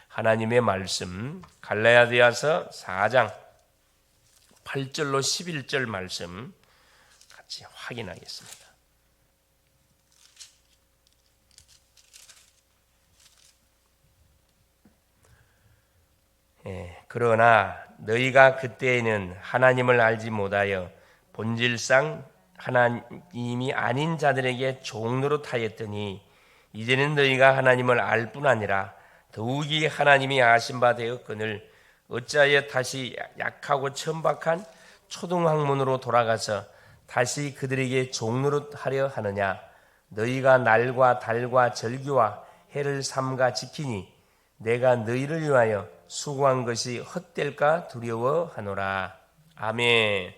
하나님의 말씀 갈라디아서 4장 8절로 11절 말씀 같이 확인하겠습니다. 그러나 너희가 그때에는 하나님을 알지 못하여 본질상 하나님이 아닌 자들에게 종노릇하였더니 이제는 너희가 하나님을 알 뿐 아니라 더욱이 하나님이 아신 바 되었거늘 어찌하여 다시 약하고 천박한 초등학문으로 돌아가서 다시 그들에게 종노릇하려 하느냐. 너희가 날과 달과 절기와 해를 삼가 지키니 내가 너희를 위하여 수고한 것이 헛될까 두려워하노라. 아멘.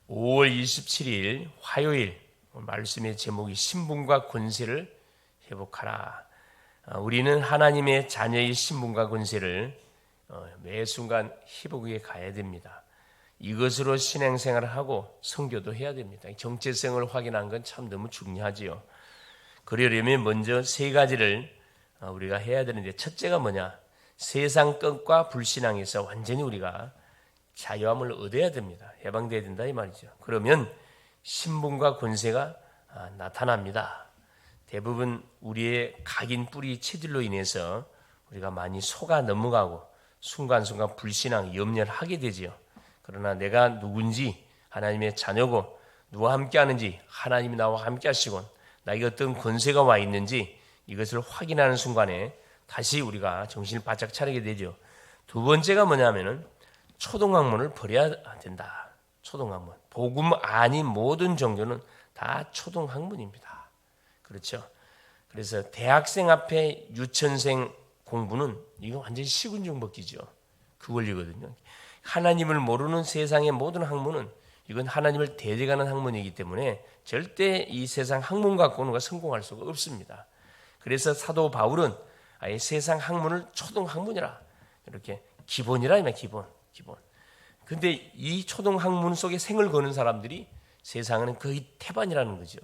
5월 27일 화요일 말씀의 제목이 신분과 권세를 회복하라. 우리는 하나님의 자녀의 신분과 권세를 매 순간 회복해 가야 됩니다. 이것으로 신앙생활을 하고 선교도 해야 됩니다. 정체성을 확인하는 건 참 너무 중요하지요. 그러려면 먼저 세 가지를 우리가 해야 되는데, 첫째가 뭐냐? 세상 끈과 불신앙에서 완전히 우리가 자유함을 얻어야 됩니다. 해방돼야 된다 이 말이죠. 그러면 신분과 권세가 나타납니다. 대부분 우리의 각인 뿌리 체질로 인해서 우리가 많이 속아 넘어가고 순간순간 불신앙, 염려를 하게 되지요. 그러나 내가 누군지, 하나님의 자녀고 누구와 함께하는지, 하나님이 나와 함께하시고 나에게 어떤 권세가 와 있는지 이것을 확인하는 순간에 다시 우리가 정신을 바짝 차리게 되죠. 두 번째가 뭐냐면은 초등학문을 버려야 된다. 초등학문. 복음 아닌 모든 종교는 다 초등학문입니다. 그렇죠. 그래서 대학생 앞에 유치원생 공부는 이거 완전히 시군중 먹기죠. 그 원리거든요. 하나님을 모르는 세상의 모든 학문은 이건 하나님을 대적하는 학문이기 때문에 절대 이 세상 학문 갖고는 우리가 성공할 수가 없습니다. 그래서 사도 바울은 아예 세상 학문을 초등학문이라 이렇게 기본이라 기본. 근데 이 초등학문 속에 생을 거는 사람들이 세상은 거의 태반이라는 거죠.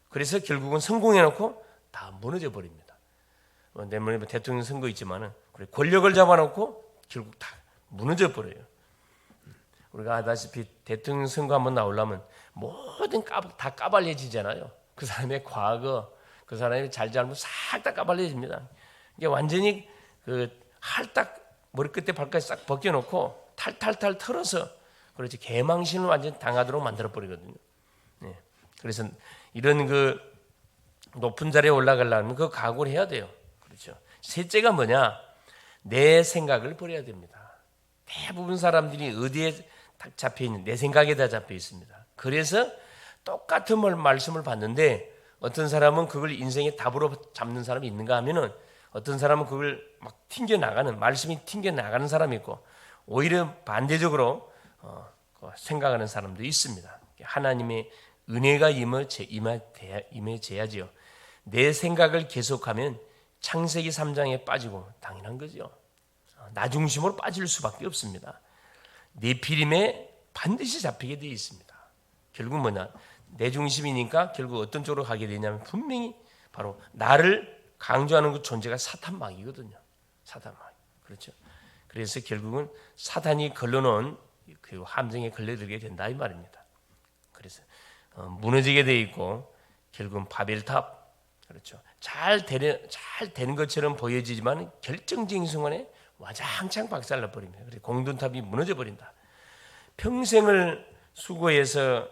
그래서 결국은 성공해놓고 다 무너져 버립니다. 내년에 대통령 선거 있지만은 권력을 잡아놓고 결국 다 무너져 버려요. 우리가 아다시피 대통령 선거 한번 나오려면 모든 다 까발려지잖아요. 그 사람의 과거, 그 사람의 잘잘못 싹 다 까발려집니다. 이게 완전히 할딱 머리끝에 발까지 싹 벗겨놓고 탈탈탈 털어서 그렇지 개망신을 완전히 당하도록 만들어 버리거든요. 네. 그래서 이런 높은 자리에 올라가려면 그 각오를 해야 돼요. 그렇죠. 셋째가 뭐냐? 내 생각을 버려야 됩니다. 대부분 사람들이 어디에 잡혀 있는 내 생각에 다 잡혀 있습니다. 그래서 똑같은 말씀을 받는데 어떤 사람은 그걸 인생의 답으로 잡는 사람이 있는가 하면은 어떤 사람은 그걸 막 튕겨나가는 말씀이 튕겨나가는 사람이 있고 오히려 반대적으로 생각하는 사람도 있습니다. 하나님의 은혜가 임해져야지요. 내 생각을 계속하면 창세기 3장에 빠지고 당연한 거죠. 나 중심으로 빠질 수밖에 없습니다. 네피림에 반드시 잡히게 되어 있습니다. 결국 뭐냐? 내 중심이니까 결국 어떤 쪽으로 가게 되냐면 분명히 바로 나를 강조하는 그 존재가 사탄막이거든요. 사탄막. 그렇죠. 그래서 결국은 사탄이 걸러놓은 그 함정에 걸려들게 된다 이 말입니다. 그래서 무너지게 돼 있고 결국은 바벨탑, 그렇죠. 잘 되는 것처럼 보여지지만 결정적인 순간에 와장창 박살나 버립니다. 그래서 공든탑이 무너져 버린다. 평생을 수고해서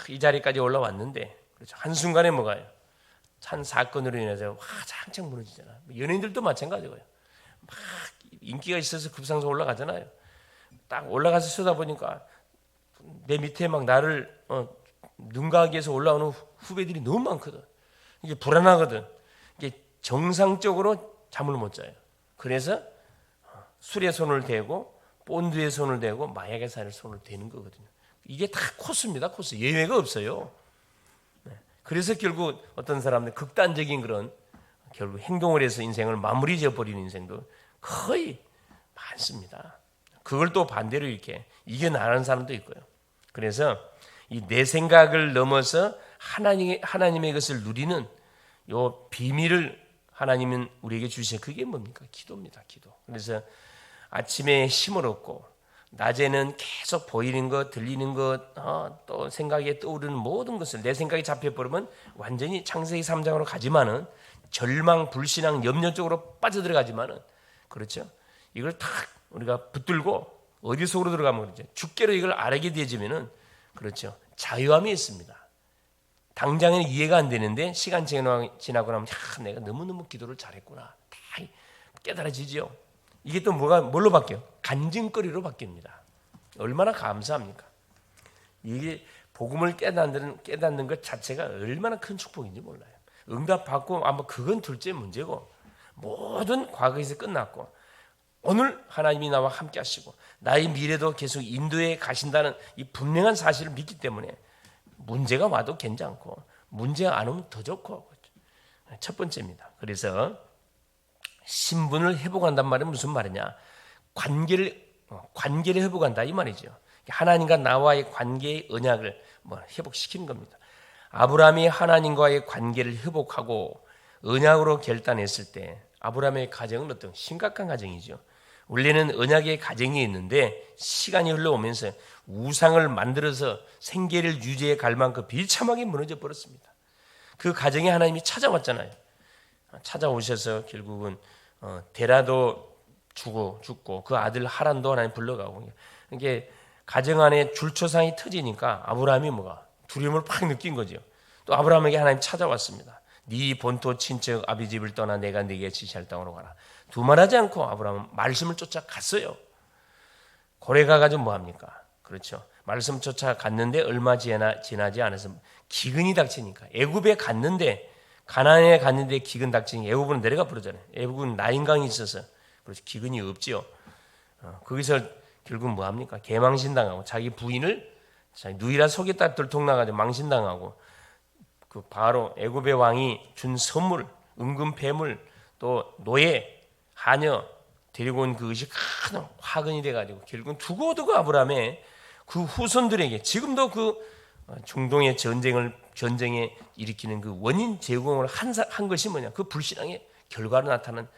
이 자리까지 올라왔는데, 그렇죠. 한 순간에 뭐가요? 한 사건으로 인해서 와장창 무너지잖아요. 연예인들도 마찬가지고요. 막 인기가 있어서 급상승 올라가잖아요. 딱 올라가서 쓰다 보니까 내 밑에 막 나를 능가하기 위해서 올라오는 후배들이 너무 많거든. 이게 불안하거든. 이게 정상적으로 잠을 못 자요. 그래서 술에 손을 대고 본드에 손을 대고 마약에 살에 손을 대는 거거든요. 이게 다 코스입니다. 코스. 예외가 없어요. 그래서 결국 어떤 사람들 극단적인 그런 결국 행동을 해서 인생을 마무리 지어버리는 인생도 거의 많습니다. 그걸 또 반대로 이렇게 이겨나가는 사람도 있고요. 그래서 이 내 생각을 넘어서 하나님의 것을 누리는 요 비밀을 하나님은 우리에게 주신 그게 뭡니까? 기도입니다. 기도. 그래서 아침에 힘을 얻고 낮에는 계속 보이는 것, 들리는 것, 또 생각에 떠오르는 모든 것을 내 생각이 잡혀버리면 완전히 창세기 3장으로 가지만은 절망, 불신앙, 염려 쪽으로 빠져들어가지만은 그렇죠. 이걸 탁 우리가 붙들고 어디 속으로 들어가면 그렇죠. 주께로 이걸 알게 되지면은 그렇죠. 자유함이 있습니다. 당장에는 이해가 안 되는데 시간 지나고 나면 내가 너무너무 기도를 잘했구나. 다 깨달아지죠. 이게 또 뭘로 바뀌어요? 간증거리로 바뀝니다. 얼마나 감사합니까? 이게 복음을 깨닫는 것 자체가 얼마나 큰 축복인지 몰라요. 응답받고 아마 그건 둘째 문제고 모든 과거에서 끝났고 오늘 하나님이 나와 함께 하시고 나의 미래도 계속 인도에 가신다는 이 분명한 사실을 믿기 때문에 문제가 와도 괜찮고 문제가 안 오면 더 좋고 첫 번째입니다. 그래서 신분을 회복한단 말은 무슨 말이냐? 관계를 회복한다 이 말이죠. 하나님과 나와의 관계의 언약을 회복시키는 겁니다. 아브라함이 하나님과의 관계를 회복하고 언약으로 결단했을 때 아브라함의 가정은 어떤 심각한 가정이죠. 원래는 언약의 가정이 있는데 시간이 흘러오면서 우상을 만들어서 생계를 유지해 갈 만큼 비참하게 무너져 버렸습니다. 그 가정에 하나님이 찾아왔잖아요. 찾아오셔서 결국은 데라도 죽고 그 아들 하란도 하나님 불러가고 이게 가정 안에 줄초상이 터지니까 아브라함이 두려움을 팍 느낀 거죠. 또 아브라함에게 하나님 찾아왔습니다. 네 본토 친척 아비 집을 떠나 내가 네게 지시할 땅으로 가라. 두말하지 않고 아브라함은 말씀을 쫓아갔어요. 고래 가가지고 뭐합니까? 그렇죠. 말씀 쫓아갔는데 얼마 지나지 않아서 기근이 닥치니까 애굽에 갔는데 가나안에 갔는데 기근 닥치니 애굽으로 내려가 버리잖아요. 애굽은 나인강이 있어서 그렇죠. 기근이 없지요. 거기서 결국 뭐합니까? 개망신당하고 자기 부인을 자기 누이라 속였다 들통나가지고 망신당하고 그 바로 애굽의 왕이 준 선물 은금 폐물 또 노예 하녀 데리고 온 그것이 큰 화근이 돼가지고 결국은 두고두고 아브라함의 그 후손들에게 지금도 그 중동의 전쟁에 일으키는 그 원인 제공을 한 것이 뭐냐? 그 불신앙의 결과로 나타나는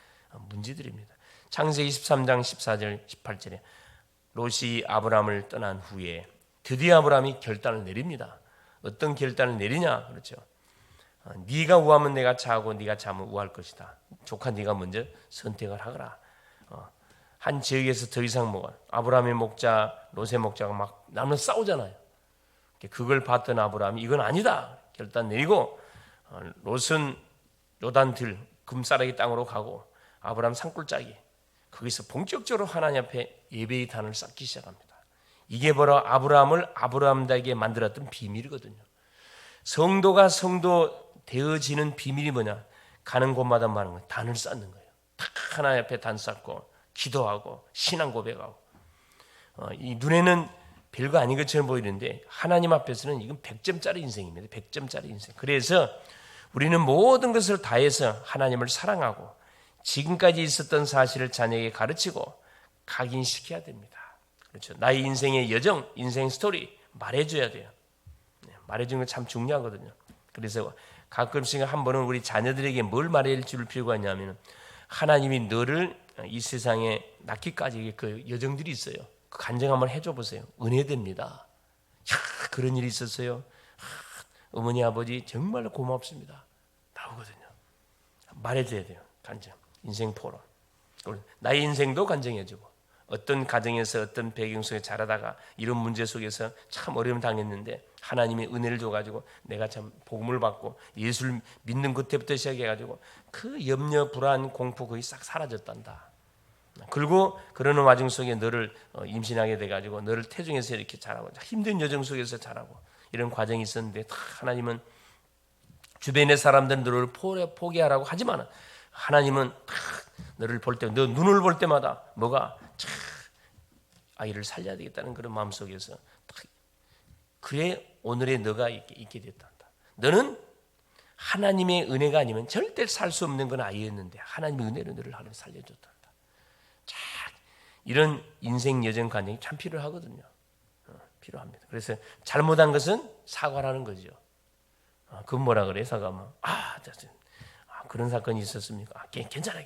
문제들입니다. 창세기 23장 14절 18절에 롯이 아브라함을 떠난 후에 드디어 아브라함이 결단을 내립니다. 어떤 결단을 내리냐? 그렇죠. 네가 우하면 내가 차하고 네가 차면 우할 것이다. 조카 네가 먼저 선택을 하거라. 한 지역에서 더 이상 아브라함의 목자, 롯의 목자가 막 나누어 싸우잖아요. 그걸 봤던 아브라함이 이건 아니다. 결단 내리고 롯은 요단들 금싸라기 땅으로 가고 아브라함 산골짜기 거기서 본격적으로 하나님 앞에 예배의 단을 쌓기 시작합니다. 이게 바로 아브라함을 아브라함에게 만들었던 비밀이거든요. 성도가 성도 되어지는 비밀이 뭐냐? 가는 곳마다 많은 거예요. 단을 쌓는 거예요. 딱 하나님 앞에 단 쌓고 기도하고 신앙 고백하고 이 눈에는 별거 아닌 것처럼 보이는데 하나님 앞에서는 이건 100점짜리 인생입니다. 100점짜리 인생. 그래서 우리는 모든 것을 다해서 하나님을 사랑하고 지금까지 있었던 사실을 자녀에게 가르치고 각인시켜야 됩니다. 그렇죠. 나의 인생의 여정, 인생 스토리 말해줘야 돼요. 말해주는 건 참 중요하거든요. 그래서 가끔씩 한 번은 우리 자녀들에게 뭘 말해줄 필요가 있냐면 하나님이 너를 이 세상에 낳기까지 그 여정들이 있어요. 그 간증 한번 해줘 보세요. 은혜됩니다. 그런 일이 있었어요. 어머니 아버지 정말 고맙습니다. 나오거든요. 말해줘야 돼요. 간증. 인생 포럼. 나의 인생도 간증해주고 어떤 가정에서 어떤 배경 속에 자라다가 이런 문제 속에서 참 어려움 당했는데 하나님이 은혜를 줘가지고 내가 참 복음을 받고 예수를 믿는 그때부터 시작해가지고 그 염려, 불안, 공포 거의 싹 사라졌단다. 그리고 그러는 와중 속에 너를 임신하게 돼가지고 너를 태중에서 이렇게 자라고 힘든 여정 속에서 자라고 이런 과정이 있었는데 하나님은 주변의 사람들은 너를 포기하라고 하지만 하나님은 너를 볼 때, 너 눈을 볼 때마다 뭐가 아이를 살려야 되겠다는 그런 마음속에서 그래 오늘의 너가 있게 됐단다. 너는 하나님의 은혜가 아니면 절대 살 수 없는 건 아이였는데 하나님의 은혜로 너를 하나님 살려줬단다. 자, 이런 인생 여정 과정이 참 필요하거든요. 필요합니다. 그래서 잘못한 것은 사과를 하는 거죠. 그건 뭐라 그래? 사과하면 그런 사건이 있었습니까? 괜찮아.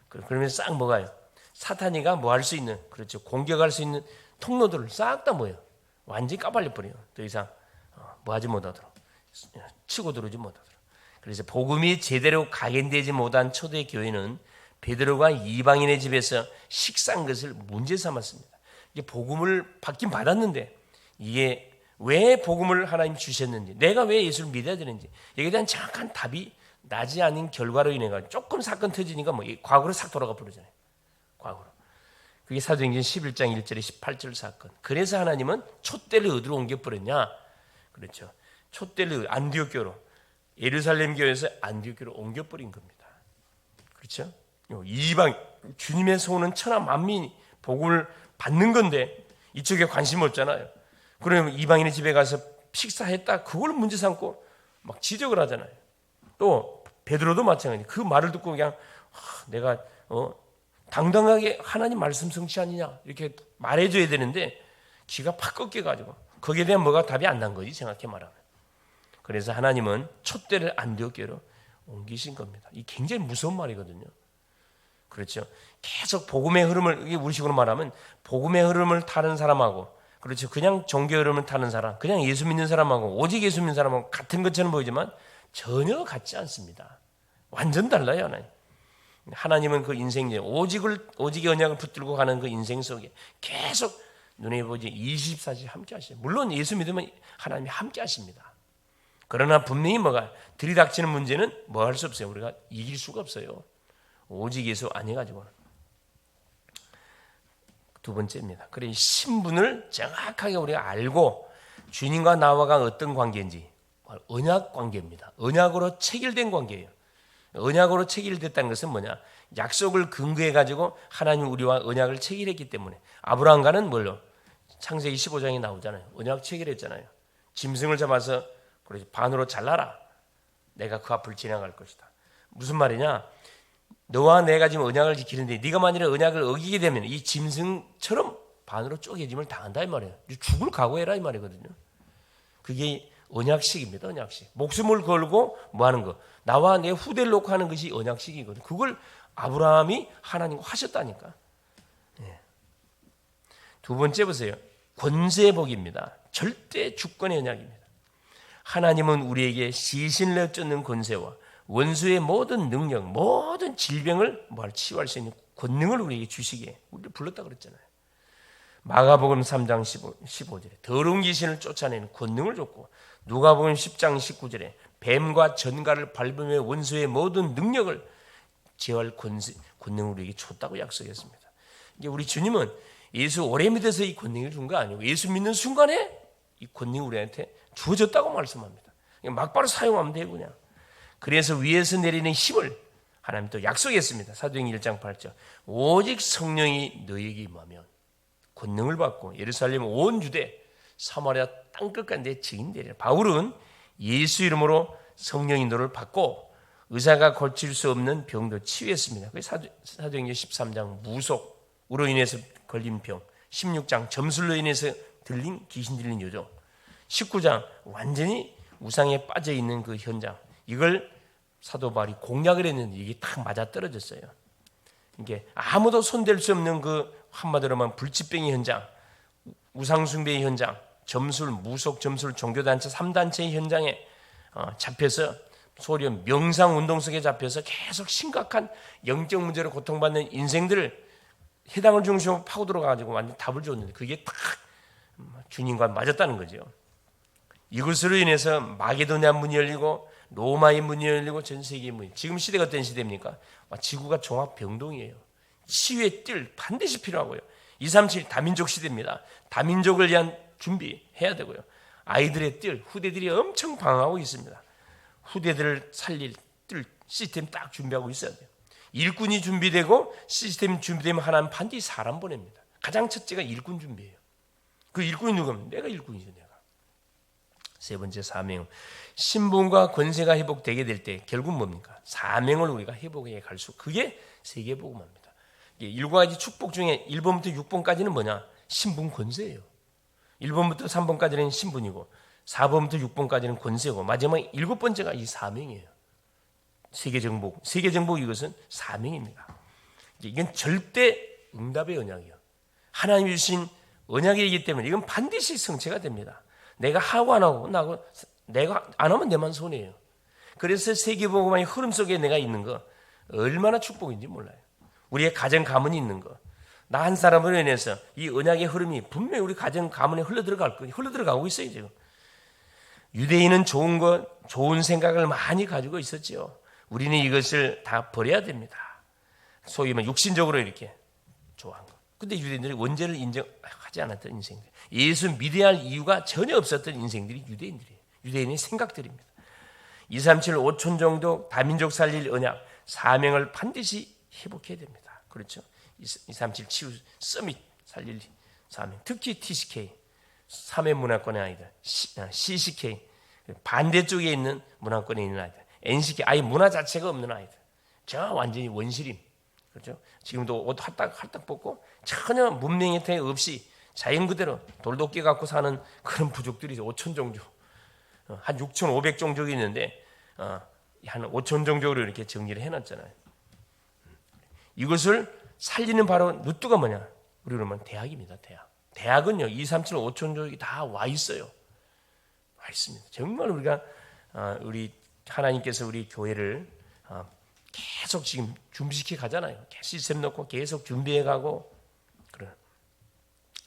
그러면 싹 뭐가요? 사탄이가 뭐 할 수 있는, 그렇죠, 공격할 수 있는 통로들을 싹 다 뭐예요? 완전히 까발려 버려요. 더 이상 뭐 하지 못하도록, 치고 들어오지 못하도록. 그래서 복음이 제대로 각인되지 못한 초대 교회는 베드로가 이방인의 집에서 식사한 것을 문제 삼았습니다. 이게 복음을 받긴 받았는데 이게 왜 복음을 하나님 주셨는지, 내가 왜 예수를 믿어야 되는지 여기에 대한 정확한 답이 나지 않은 결과로 인해 조금 사건 터지니까 뭐 과거로 싹 돌아가 버리잖아요. 과거로. 그게 사도행전 11장 1절에 18절 사건. 그래서 하나님은 촛대를 어디로 옮겨버렸냐? 그렇죠. 촛대를 안디옥 교로, 예루살렘 교회에서 안디옥 교로 옮겨버린 겁니다. 그렇죠? 이방, 주님의 소원은 천하 만민이 복음을 받는 건데 이쪽에 관심 없잖아요. 그러면 이방인의 집에 가서 식사했다, 그걸 문제 삼고 막 지적을 하잖아요. 또 베드로도 마찬가지. 그 말을 듣고 그냥 내가 당당하게 하나님 말씀 성취 아니냐 이렇게 말해줘야 되는데 귀가 팍 꺾여가지고 거기에 대한 뭐가 답이 안 난 거지, 정확히 말하면. 그래서 하나님은 촛대를 안디옥 교회로 옮기신 겁니다. 이 굉장히 무서운 말이거든요. 그렇죠. 계속 복음의 흐름을, 이게 우리식으로 말하면 복음의 흐름을 타는 사람하고, 그렇죠, 그냥 종교의 흐름을 타는 사람, 그냥 예수 믿는 사람하고 오직 예수 믿는 사람하고 같은 것처럼 보이지만 전혀 같지 않습니다. 완전 달라요. 하나님은 그 인생에 오직의 언약을 붙들고 가는 그 인생 속에 계속 눈에 보지 24시간 함께 하시죠. 물론 예수 믿으면 하나님이 함께 하십니다. 그러나 분명히 뭐가 들이닥치는 문제는 뭐 할 수 없어요. 우리가 이길 수가 없어요. 오직 예수 아니가지고는. 두 번째입니다. 그래, 신분을 정확하게 우리가 알고 주님과 나와가 어떤 관계인지, 언약 관계입니다. 언약으로 체결된 관계예요. 언약으로 체결됐다는 것은 뭐냐? 약속을 근거해 가지고 하나님 우리와 언약을 체결했기 때문에. 아브라함과는 뭘로? 창세기 15장에 나오잖아요. 언약 체결했잖아요. 짐승을 잡아서 반으로 잘라라. 내가 그 앞을 지나갈 것이다. 무슨 말이냐? 너와 내가 지금 언약을 지키는데 네가 만일에 언약을 어기게 되면 이 짐승처럼 반으로 쪼개짐을 당한다 이 말이에요. 죽을 각오해라 이 말이거든요. 그게 언약식입니다. 언약식. 목숨을 걸고 뭐 하는 거? 나와 내 후대를 놓고 하는 것이 언약식이거든요. 그걸 아브라함이 하나님과 하셨다니까. 두 번째 보세요. 권세복입니다. 절대 주권의 언약입니다. 하나님은 우리에게 시신을 쫓는 권세와 원수의 모든 능력, 모든 질병을 치유할 수 있는 권능을 우리에게 주시기에 우리를 불렀다 그랬잖아요. 마가복음 3장 15절에 더러운 귀신을 쫓아내는 권능을 줬고, 누가복음 10장 19절에 뱀과 전갈을 밟으며 원수의 모든 능력을 제어할 권능을 우리에게 줬다고 약속했습니다. 이제 우리 주님은 예수 오래 믿어서 이 권능을 준 거 아니고 예수 믿는 순간에 이 권능이 우리한테 주어졌다고 말씀합니다. 막바로 사용하면 되고 그냥. 그래서 위에서 내리는 힘을 하나님 또 약속했습니다. 사도행전 1장 8절. 오직 성령이 너희에게 임하면 권능을 받고 예루살렘 온 유대 사마리아 땅끝까지 내 증인 되리라. 바울은 예수 이름으로 성령의 인도를 받고 의사가 고칠 수 없는 병도 치유했습니다. 사도행전 13장 무속으로 인해서 걸린 병, 16장 점술로 인해서 귀신 들린 여종, 19장 완전히 우상에 빠져 있는 그 현장, 이걸 사도 바울이 공략을 했는데 이게 딱 맞아 떨어졌어요. 이게 아무도 손댈 수 없는 그 한마디로 말하면 불치병의 현장, 우상숭배의 현장, 점술, 무속, 점술, 종교단체 3단체의 현장에 잡혀서 소리 명상운동 속에 잡혀서 계속 심각한 영적 문제로 고통받는 인생들을 해당을 중심으로 파고 들어가가지고 완전 답을 줬는데 그게 딱 주님과 맞았다는 거죠. 이것으로 인해서 마게도냐 문이 열리고 로마의 문이 열리고 전 세계의 문이. 지금 시대가 어떤 시대입니까? 지구가 종합병동이에요. 치유의 뜰 반드시 필요하고요. 237 다민족 시대입니다. 다민족을 위한 준비해야 되고요. 아이들의 뜰, 후대들이 엄청 방황하고 있습니다. 후대들을 살릴 뜰 시스템 딱 준비하고 있어야 돼요. 일꾼이 준비되고 시스템 준비되면 하나님 반드시 사람 보냅니다. 가장 첫째가 일꾼 준비예요. 그 일꾼이 누구면 내가 일꾼이죠. 내가. 세 번째 사명, 신분과 권세가 회복되게 될 때 결국 뭡니까? 사명을 우리가 회복해 갈 수, 그게 세계복음화입니다. 7가지 축복 중에 1번부터 6번까지는 뭐냐? 신분 권세예요. 1번부터 3번까지는 신분이고 4번부터 6번까지는 권세고 마지막 7번째가 이 사명이에요. 세계 정복 이것은 사명입니다. 이건 절대 응답의 언약이요. 하나님이 주신 언약이기 때문에 이건 반드시 성취가 됩니다. 내가 하고 안 하고 내가 안 하면 내만 손해예요. 그래서 세계복음화의 흐름 속에 내가 있는 거 얼마나 축복인지 몰라요. 우리의 가정 가문이 있는 거, 나 한 사람으로 인해서 이 언약의 흐름이 분명히 우리 가정 가문에 흘러들어가고 있어요. 지금 유대인은 좋은 생각을 많이 가지고 있었죠. 우리는 이것을 다 버려야 됩니다. 소위 말해 육신적으로 이렇게 좋아한 거. 근데 유대인들이 원죄를 인정하지 않았던 인생들, 예수 믿어야 할 이유가 전혀 없었던 인생들이 유대인들이에요. 유대인의 생각들입니다. 237 5천 정도 다민족 살릴 언약, 사명을 반드시 회복해야 됩니다. 그렇죠? 237 치유 서밋 살릴 사명, 특히 TCK 3회 문화권의 아이들, CCK 반대쪽에 있는 문화권에 있는 아이들, NCK 아예 문화 자체가 없는 아이들, 저 완전히 원시림. 그렇죠? 지금도 옷 할딱 벗고 전혀 문명의 태 없이 자연 그대로 돌도끼 갖고 사는 그런 부족들이 5천 종족, 한 6,500 종족이 있는데 한 5천 종족으로 이렇게 정리를 해놨잖아요. 이것을 살리는 바로 루트가 뭐냐? 우리로 말하면 대학입니다. 대학은요 237 5천 종족이 다 와 있어요. 와 있습니다. 정말 우리 하나님께서 우리 교회를 계속 지금 준비시켜 가잖아요. 시스템 넣고 계속 준비해 가고. 그래.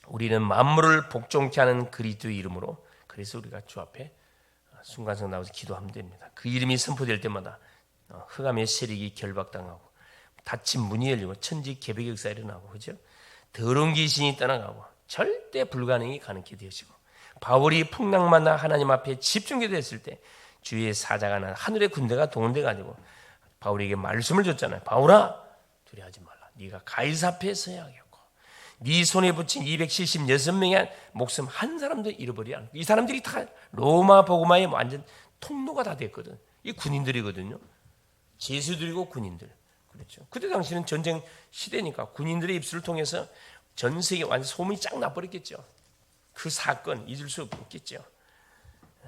우리는 만물을 복종케 하는 그리스도의 이름으로, 그래서 우리가 주 앞에 순간성 나와서 기도하면 됩니다. 그 이름이 선포될 때마다 흑암의 세력이 결박당하고 닫힌 문이 열리고 천지 개벽의 역사가 일어나고, 그죠? 더러운 귀신이 떠나가고 절대 불가능이 가능케 되어지고, 바울이 풍랑만나 하나님 앞에 집중게 됐을 때 주의 사자가 나 하늘의 군대가 동원돼 가지고 바울에게 말씀을 줬잖아요. 바울아, 두려워하지 말라. 네가 가이사 앞에 서야 하겠고, 네 손에 붙인 276명의 목숨 한 사람도 잃어버리지 않고, 이 사람들이 다 로마 복음화의 완전 통로가 다 됐거든. 이 군인들이거든요. 제수들이고 군인들. 그렇죠. 그때 당시는 전쟁 시대니까 군인들의 입술을 통해서 전 세계 완전 소문이 쫙 나버렸겠죠. 그 사건 잊을 수 없겠죠.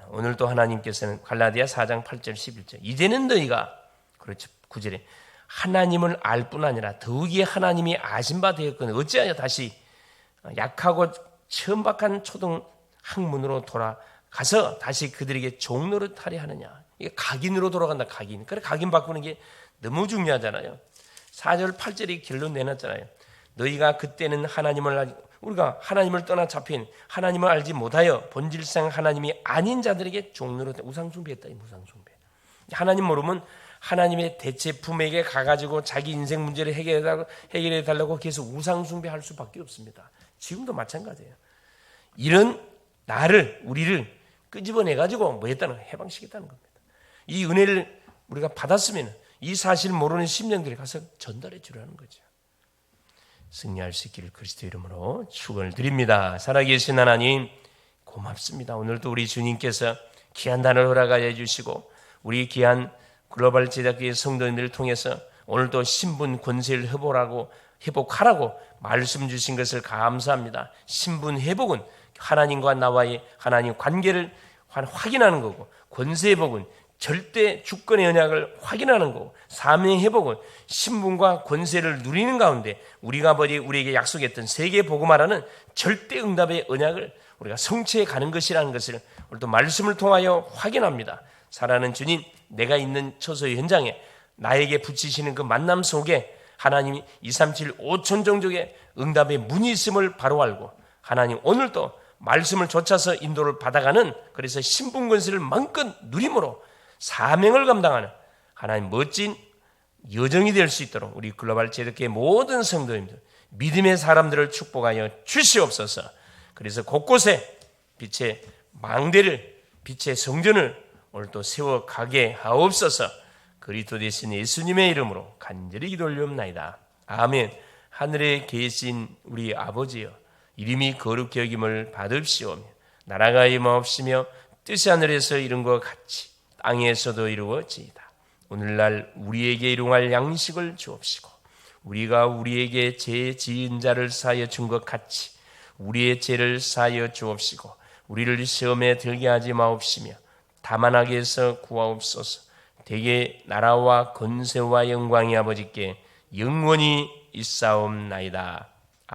오늘도 하나님께서는 갈라디아 4장 8절 11절 이제는 너희가, 그렇죠, 9절에 하나님을 알 뿐 아니라 더욱이 하나님이 아신 바 되었거늘 어찌하여 다시 약하고 천박한 초등 학문으로 돌아가서 다시 그들에게 종로를 하려 하느냐. 이게 각인으로 돌아간다. 각인. 그래, 각인 바꾸는 게 너무 중요하잖아요. 4절 8절이 결론 내놨잖아요. 너희가 그때는 우리가 하나님을 떠나 잡힌, 하나님을 알지 못하여 본질상 하나님이 아닌 자들에게 종로로 우상숭배했다. 우상숭배. 하나님 모르면 하나님의 대체품에게 가가지고 자기 인생 문제를 해결해 달라고 계속 우상숭배할 수밖에 없습니다. 지금도 마찬가지예요. 이런 우리를 끄집어내가지고 뭐 했다는 거예요? 해방시켰다는 겁니다. 이 은혜를 우리가 받았으면 이 사실을 모르는 심령들이 가서 전달해 주라는 거죠. 승리할 수 있기를 그리스도 이름으로 축원을 드립니다. 살아계신 하나님 고맙습니다. 오늘도 우리 주님께서 귀한 단을 허락하여 주시고 우리 귀한 글로벌 제작교회 성도님들을 통해서 오늘도 신분 권세를 회복하라고 말씀 주신 것을 감사합니다. 신분 회복은 하나님과 나와의 하나님 관계를 확인하는 거고, 권세 회복은 절대 주권의 언약을 확인하는 거고, 사명 회복은 신분과 권세를 누리는 가운데 우리가 우리에게 약속했던 세계 복음화라는 절대 응답의 언약을 우리가 성취해 가는 것이라는 것을 오늘도 말씀을 통하여 확인합니다. 사랑하는 주님, 내가 있는 처소의 현장에 나에게 붙이시는 그 만남 속에 하나님이 237 5천 종족의 응답의 문이 있음을 바로 알고, 하나님 오늘도 말씀을 좇아서 인도를 받아가는, 그래서 신분 권세를 마음껏 누림으로 사명을 감당하는 하나님 멋진 여정이 될 수 있도록 우리 글로벌 제독교회 모든 성도님들, 믿음의 사람들을 축복하여 주시옵소서. 그래서 곳곳에 빛의 망대를, 빛의 성전을 오늘도 세워가게 하옵소서. 그리스도 되신 예수님의 이름으로 간절히 기도 올리옵나이다. 아멘. 하늘에 계신 우리 아버지여, 이름이 거룩히 여김을 받으시오며 나라가 임하옵시며 뜻이 하늘에서 이룬 것 같이 땅에서도 이루어지이다. 오늘날 우리에게 일용할 양식을 주옵시고, 우리가 우리에게 죄 지은 자를 사하여 준 것 같이 우리의 죄를 사하여 주옵시고, 우리를 시험에 들게 하지 마옵시며 다만 악에서 구하옵소서. 대개 나라와 권세와 영광이 아버지께 영원히 있사옵나이다.